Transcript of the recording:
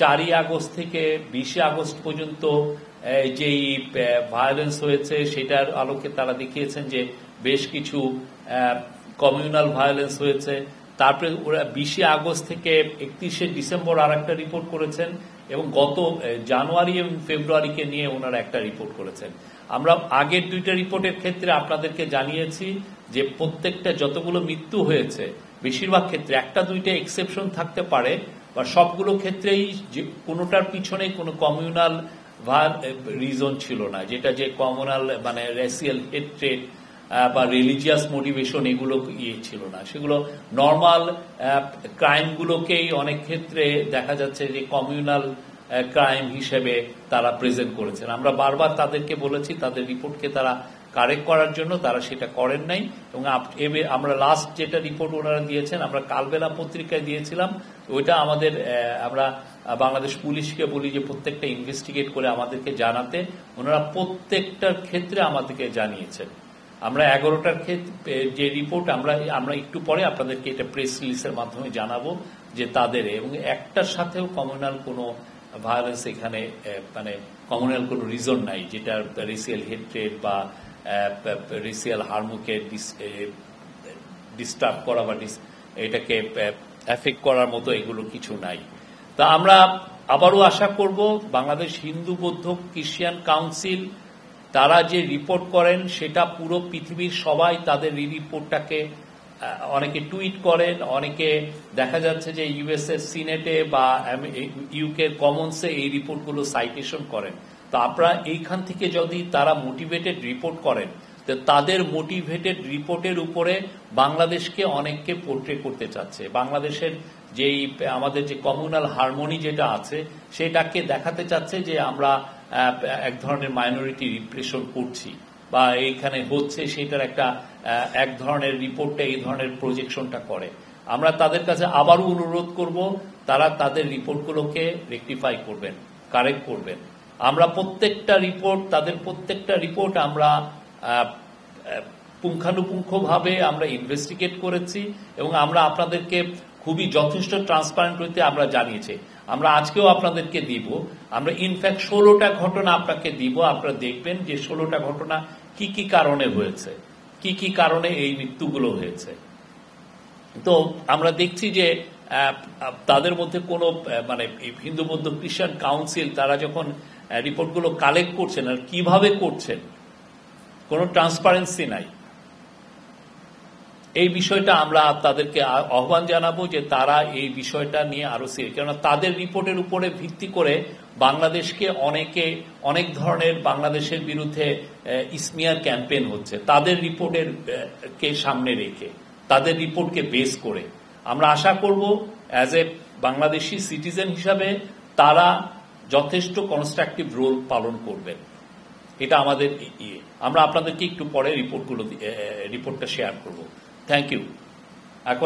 4ই August থেকে 20শে August পর্যন্ত যেই ভায়োলেন্স হয়েছে সেটার আলোকে তারা দেখিয়েছেন যে বেশ কিছু কমিউনাল ভায়োলেন্স হয়েছে। তারপরে ওরা 20শে আগস্ট থেকে 31শে ডিসেম্বর আর একটা রিপোর্ট করেছেন এবং গত জানুয়ারি এবং ফেব্রুয়ারিকে নিয়ে ওনারা একটা রিপোর্ট করেছেন। আমরা আগের দুইটা রিপোর্টের ক্ষেত্রে আপনাদেরকে জানিয়েছি যে প্রত্যেকটা যতগুলো মৃত্যু হয়েছে বেশিরভাগ ক্ষেত্রে একটা দুইটা এক্সেপশন থাকতে পারে বা সবগুলো ক্ষেত্রেই যে কোনোটার পিছনে কোনো কমিউনাল রিজন ছিল না, যেটা যে কমিউনাল মানে রেসিয়াল হেট্রেড বা রিলিজিয়াস মোটিভেশন এগুলো ছিল না, সেগুলো নর্মাল ক্রাইমগুলোকেই অনেক ক্ষেত্রে দেখা যাচ্ছে যে কমিউনাল ক্রাইম হিসেবে তারা প্রেজেন্ট করেছেন। আমরা বারবার তাদেরকে বলেছি তাদের রিপোর্টকে তারা কারেক্ট করার জন্য, তারা সেটা করেন নাই। এবং আমরা লাস্ট যেটা রিপোর্ট ওনারা দিয়েছেন আমরা কালবেলা পত্রিকায় দিয়েছিলাম, ওইটা আমাদের আমরা বাংলাদেশ পুলিশকে বলি যে প্রত্যেকটা ইনভেস্টিগেট করে আমাদেরকে জানাতে, ওনারা প্রত্যেকটার ক্ষেত্রে আমাদেরকে জানিয়েছেন। আমরা 11টার ক্ষেত্রে যে রিপোর্ট আমরা একটু পরে আপনাদেরকে এটা প্রেস রিলিজের মাধ্যমে জানাবো যে তাদের এবং একটার সাথেও কমিউনাল কোনো ভায়োলেন্স এখানে মানে কমিউনাল কোনো রিজন নাই যেটা রেসিয়াল হেট্রেড বা রেসিয়াল হার্মকে ডিস্টার্ব করা বা এটাকে এফেক্ট করার মতো এগুলো কিছু নাই। তা আমরা আবারও আশা করব বাংলাদেশ হিন্দু বৌদ্ধ খ্রিস্টান কাউন্সিল তারা যে রিপোর্ট করেন সেটা পুরো পৃথিবীর সবাই তাদের এই রিপোর্টটাকে অনেকে টুইট করেন, অনেকে দেখা যাচ্ছে যে ইউএসএ সিনেটে বা ইউকে কমন্সে এই রিপোর্টগুলো সাইটেশন করেন। তো আপনারা এইখান থেকে যদি তারা মোটিভেটেড রিপোর্ট করেন তো তাদের মোটিভেটেড রিপোর্টের উপরে বাংলাদেশকে অনেককে পোর্ট্রে করতে চাচ্ছে, বাংলাদেশের যেই আমাদের যে কমিউনাল হারমোনি যেটা আছে সেটাকে দেখাতে চাচ্ছে যে আমরা এক ধরনের মাইনরিটি রিপ্রেশন করছি বা এইখানে হচ্ছে, সেটার একটা এক ধরনের রিপোর্টে এই ধরনের প্রজেকশনটা করে। আমরা তাদের কাছে আবারও অনুরোধ করব তারা তাদের রিপোর্টগুলোকে রেকটিফাই করবেন, কারেক্ট করবেন। আমরা প্রত্যেকটা রিপোর্ট তাদের প্রত্যেকটা রিপোর্ট আমরা পুঙ্খানুপুঙ্খভাবে আমরা ইনভেস্টিগেট করেছি এবং আমরা আপনাদেরকে খুবই যথেষ্ট ট্রান্সপারেন্ট হইতে আমরা জানিয়েছি। আমরা আজকেও আপনাদেরকে দিব, আমরা ইনফ্যাক্ট 16টা ঘটনা আপনাকে দিব, আপনারা দেখবেন যে 16টা ঘটনা কি কি কারণে হয়েছে, কি কি কারণে এই মৃত্যুগুলো হয়েছে। তো আমরা দেখছি যে তাদের মধ্যে কোনো মানে হিন্দু বৌদ্ধ খ্রিস্টান কাউন্সিল তারা যখন রিপোর্টগুলো কালেক্ট করছেন আর কিভাবে করছেন কোনো ট্রান্সপারেন্সি নাই। এই বিষয়টা আমরা তাদেরকে আহ্বান জানাবো যে তারা এই বিষয়টা নিয়ে আরো সিরিয়াস, কেননা তাদের রিপোর্টের উপরে ভিত্তি করে বাংলাদেশকে অনেক ধরনের বাংলাদেশের বিরুদ্ধে ইসমিয়ার ক্যাম্পেইন হচ্ছে তাদের রিপোর্টের কে সামনে রেখে, তাদের রিপোর্টকে বেস করে। আমরা আশা করব অ্যাজ এ বাংলাদেশি সিটিজেন হিসাবে তারা যথেষ্ট কনস্ট্রাকটিভ রোল পালন করবেন, এটা আমাদের আমরা আপনাদেরকে একটু পরে রিপোর্টটা শেয়ার করব। Thank you.